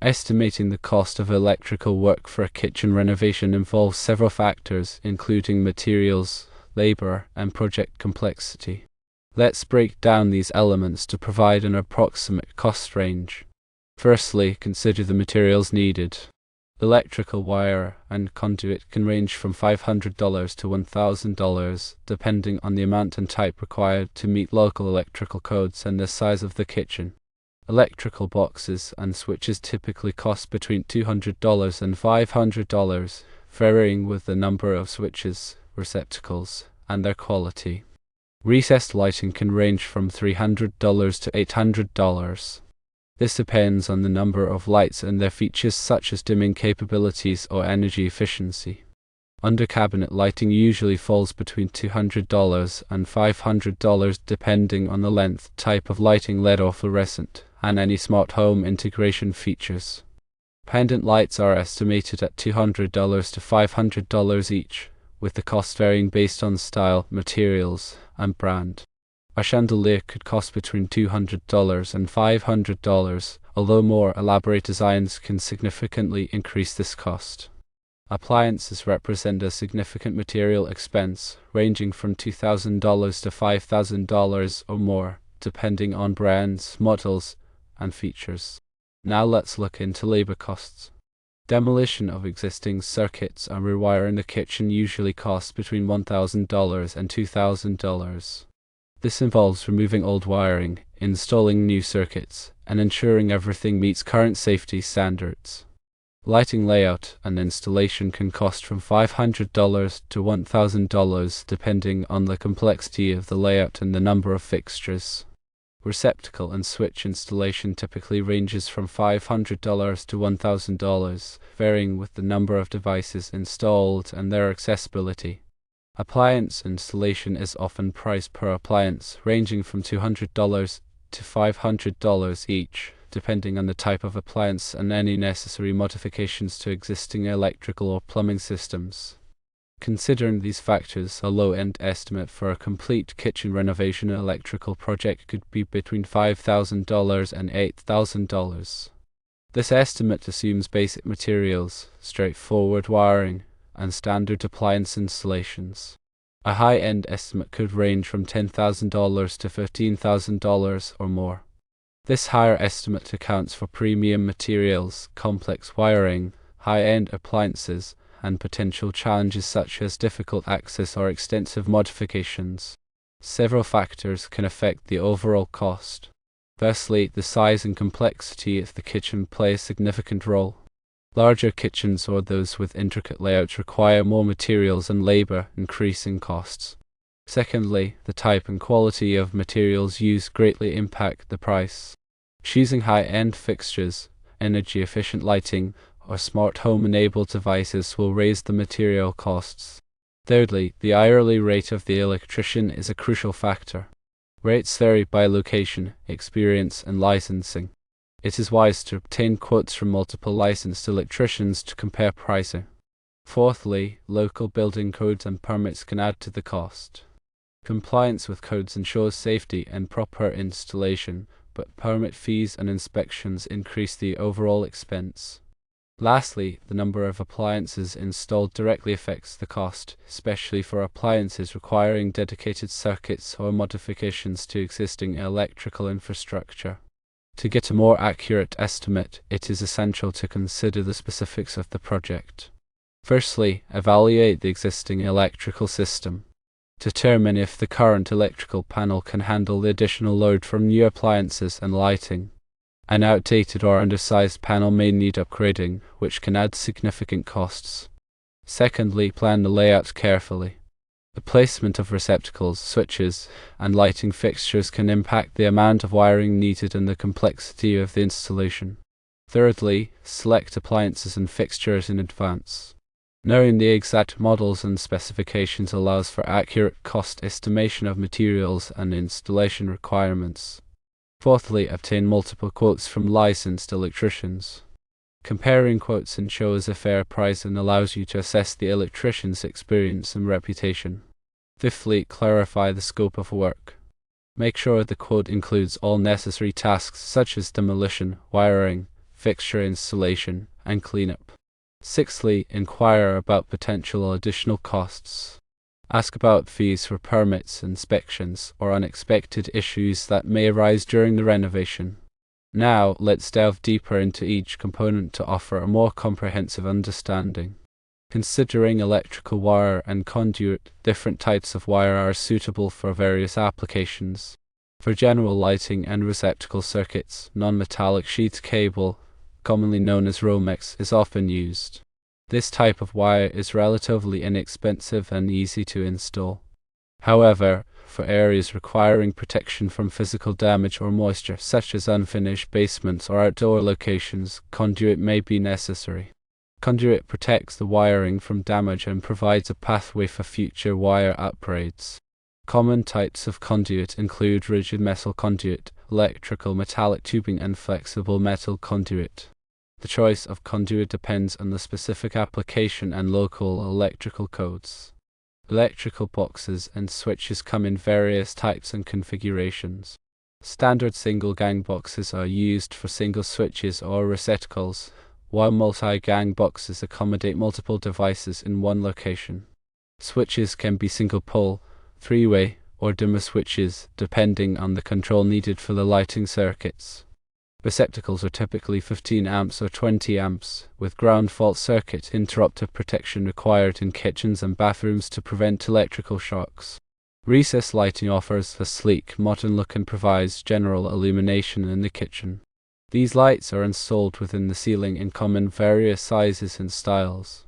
Estimating the cost of electrical work for a kitchen renovation involves several factors, including materials, labor, and project complexity. Let's break down these elements to provide an approximate cost range. Firstly, consider the materials needed. Electrical wire and conduit can range from $500 to $1,000, depending on the amount and type required to meet local electrical codes and the size of the kitchen. Electrical boxes and switches typically cost between $200 and $500, varying with the number of switches, receptacles, and their quality. Recessed lighting can range from $300 to $800. This depends on the number of lights and their features such as dimming capabilities or energy efficiency. Under-cabinet lighting usually falls between $200 and $500 depending on the length, type of lighting, LED or fluorescent, and any smart home integration features. Pendant lights are estimated at $200 to $500 each, with the cost varying based on style, materials, and brand. A chandelier could cost between $200 and $500, although more elaborate designs can significantly increase this cost. Appliances represent a significant material expense, ranging from $2,000 to $5,000 or more, depending on brands, models, and features. Now let's look into labor costs. Demolition of existing circuits and rewiring the kitchen usually costs between $1,000 and $2,000. This involves removing old wiring, installing new circuits, and ensuring everything meets current safety standards. Lighting layout and installation can cost from $500 to $1,000 depending on the complexity of the layout and the number of fixtures. Receptacle and switch installation typically ranges from $500 to $1,000, varying with the number of devices installed and their accessibility. Appliance installation is often priced per appliance, ranging from $200 to $500 each, depending on the type of appliance and any necessary modifications to existing electrical or plumbing systems. Considering these factors, a low-end estimate for a complete kitchen renovation electrical project could be between $5,000 and $8,000. This estimate assumes basic materials, straightforward wiring, and standard appliance installations. A high-end estimate could range from $10,000 to $15,000 or more. This higher estimate accounts for premium materials, complex wiring, high-end appliances, and potential challenges such as difficult access or extensive modifications. Several factors can affect the overall cost. Firstly, the size and complexity of the kitchen play a significant role. Larger kitchens or those with intricate layouts require more materials and labor, increasing costs. Secondly, the type and quality of materials used greatly impact the price. Choosing high-end fixtures, energy-efficient lighting, or smart home-enabled devices will raise the material costs. Thirdly, the hourly rate of the electrician is a crucial factor. Rates vary by location, experience, and licensing. It is wise to obtain quotes from multiple licensed electricians to compare pricing. Fourthly, local building codes and permits can add to the cost. Compliance with codes ensures safety and proper installation, but permit fees and inspections increase the overall expense. Lastly, the number of appliances installed directly affects the cost, especially for appliances requiring dedicated circuits or modifications to existing electrical infrastructure. To get a more accurate estimate, it is essential to consider the specifics of the project. Firstly, evaluate the existing electrical system. Determine if the current electrical panel can handle the additional load from new appliances and lighting. An outdated or undersized panel may need upgrading, which can add significant costs. Secondly, plan the layout carefully. The placement of receptacles, switches, and lighting fixtures can impact the amount of wiring needed and the complexity of the installation. Thirdly, select appliances and fixtures in advance. Knowing the exact models and specifications allows for accurate cost estimation of materials and installation requirements. Fourthly, obtain multiple quotes from licensed electricians. Comparing quotes ensures a fair price and allows you to assess the electrician's experience and reputation. Fifthly, clarify the scope of work. Make sure the quote includes all necessary tasks such as demolition, wiring, fixture installation, and cleanup. Sixthly, inquire about potential additional costs. Ask about fees for permits, inspections, or unexpected issues that may arise during the renovation. Now, let's delve deeper into each component to offer a more comprehensive understanding. Considering electrical wire and conduit, different types of wire are suitable for various applications. For general lighting and receptacle circuits, non-metallic sheath cable, commonly known as Romex, is often used. This type of wire is relatively inexpensive and easy to install. However, for areas requiring protection from physical damage or moisture, such as unfinished basements or outdoor locations, conduit may be necessary. Conduit protects the wiring from damage and provides a pathway for future wire upgrades. Common types of conduit include rigid metal conduit, electrical metallic tubing, and flexible metal conduit. The choice of conduit depends on the specific application and local electrical codes. Electrical boxes and switches come in various types and configurations. Standard single-gang boxes are used for single switches or receptacles, while multi-gang boxes accommodate multiple devices in one location. Switches can be single-pole, three-way, or dimmer switches, depending on the control needed for the lighting circuits. Receptacles are typically 15 amps or 20 amps, with ground fault circuit interrupter protection required in kitchens and bathrooms to prevent electrical shocks. Recessed lighting offers a sleek, modern look and provides general illumination in the kitchen. These lights are installed within the ceiling and come in various sizes and styles.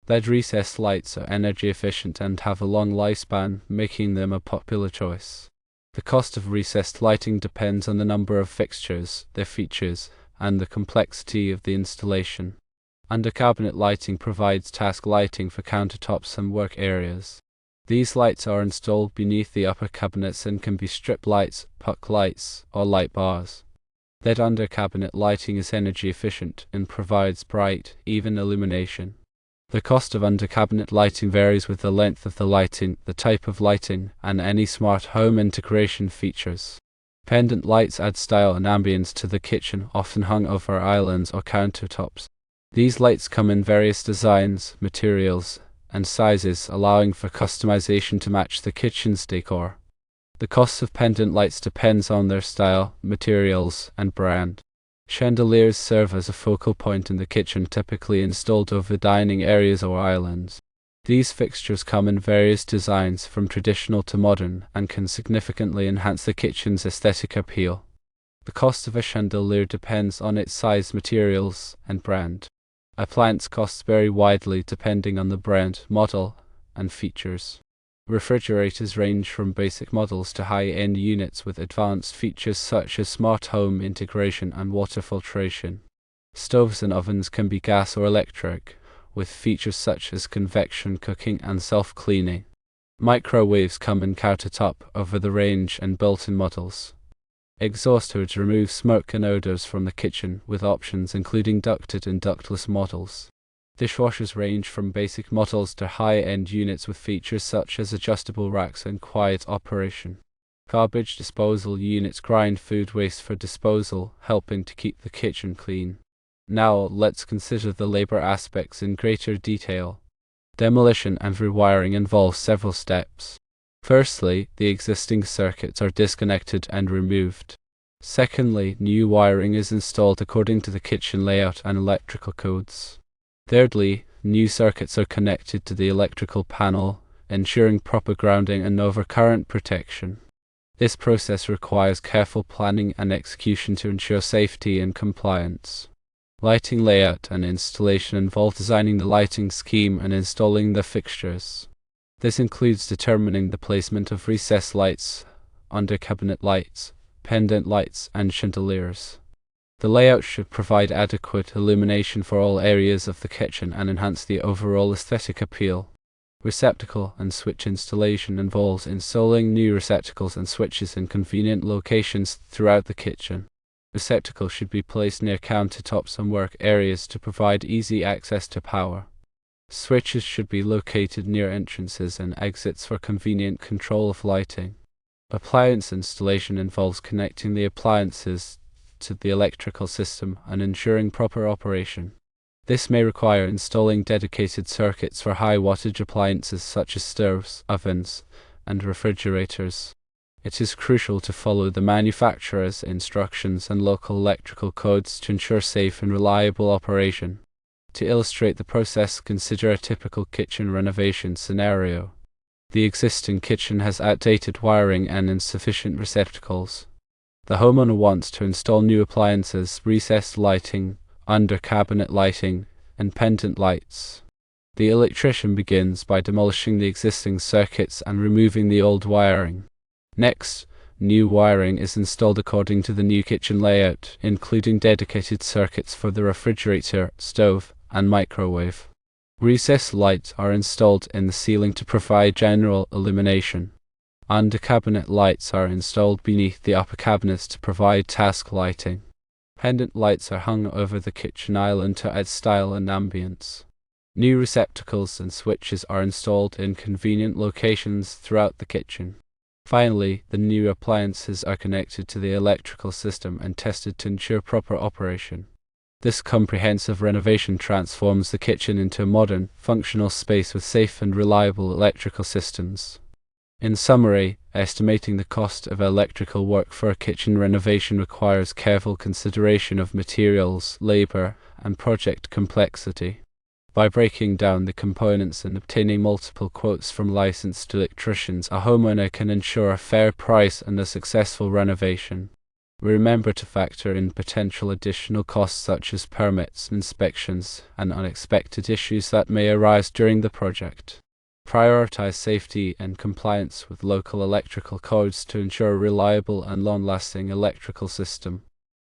LED recessed lights are energy efficient and have a long lifespan, making them a popular choice. The cost of recessed lighting depends on the number of fixtures, their features, and the complexity of the installation. Under-cabinet lighting provides task lighting for countertops and work areas. These lights are installed beneath the upper cabinets and can be strip lights, puck lights, or light bars. LED under-cabinet lighting is energy efficient and provides bright, even illumination. The cost of under-cabinet lighting varies with the length of the lighting, the type of lighting, and any smart home integration features. Pendant lights add style and ambience to the kitchen, often hung over islands or countertops. These lights come in various designs, materials, and sizes, allowing for customization to match the kitchen's decor. The cost of pendant lights depends on their style, materials, and brand. Chandeliers serve as a focal point in the kitchen, typically installed over dining areas or islands. These fixtures come in various designs, from traditional to modern, and can significantly enhance the kitchen's aesthetic appeal. The cost of a chandelier depends on its size, materials, and brand. Appliance costs vary widely depending on the brand, model, and features. Refrigerators range from basic models to high-end units with advanced features such as smart home integration and water filtration. Stoves and ovens can be gas or electric, with features such as convection cooking and self-cleaning. Microwaves come in countertop, over-the-range, and built-in models. Exhaust hoods remove smoke and odors from the kitchen, with options including ducted and ductless models. Dishwashers range from basic models to high-end units with features such as adjustable racks and quiet operation. Garbage disposal units grind food waste for disposal, helping to keep the kitchen clean. Now let's consider the labor aspects in greater detail. Demolition and rewiring involve several steps. Firstly, the existing circuits are disconnected and removed. Secondly, new wiring is installed according to the kitchen layout and electrical codes. Thirdly, new circuits are connected to the electrical panel, ensuring proper grounding and overcurrent protection. This process requires careful planning and execution to ensure safety and compliance. Lighting layout and installation involve designing the lighting scheme and installing the fixtures. This includes determining the placement of recessed lights, under-cabinet lights, pendant lights, and chandeliers. The layout should provide adequate illumination for all areas of the kitchen and enhance the overall aesthetic appeal. Receptacle and switch installation involves installing new receptacles and switches in convenient locations throughout the kitchen. Receptacles should be placed near countertops and work areas to provide easy access to power. Switches should be located near entrances and exits for convenient control of lighting. Appliance installation involves connecting the appliances to the electrical system and ensuring proper operation. This may require installing dedicated circuits for high wattage appliances such as stoves, ovens, and refrigerators. It is crucial to follow the manufacturer's instructions and local electrical codes to ensure safe and reliable operation. To illustrate the process, consider a typical kitchen renovation scenario. The existing kitchen has outdated wiring and insufficient receptacles. The homeowner wants to install new appliances, recessed lighting, under-cabinet lighting, and pendant lights. The electrician begins by demolishing the existing circuits and removing the old wiring. Next, new wiring is installed according to the new kitchen layout, including dedicated circuits for the refrigerator, stove, and microwave. Recessed lights are installed in the ceiling to provide general illumination. Under-cabinet lights are installed beneath the upper cabinets to provide task lighting. Pendant lights are hung over the kitchen island to add style and ambience. New receptacles and switches are installed in convenient locations throughout the kitchen. Finally, the new appliances are connected to the electrical system and tested to ensure proper operation. This comprehensive renovation transforms the kitchen into a modern, functional space with safe and reliable electrical systems. In summary, estimating the cost of electrical work for a kitchen renovation requires careful consideration of materials, labor, and project complexity. By breaking down the components and obtaining multiple quotes from licensed electricians, a homeowner can ensure a fair price and a successful renovation. Remember to factor in potential additional costs such as permits, inspections, and unexpected issues that may arise during the project. Prioritize safety and compliance with local electrical codes to ensure a reliable and long-lasting electrical system.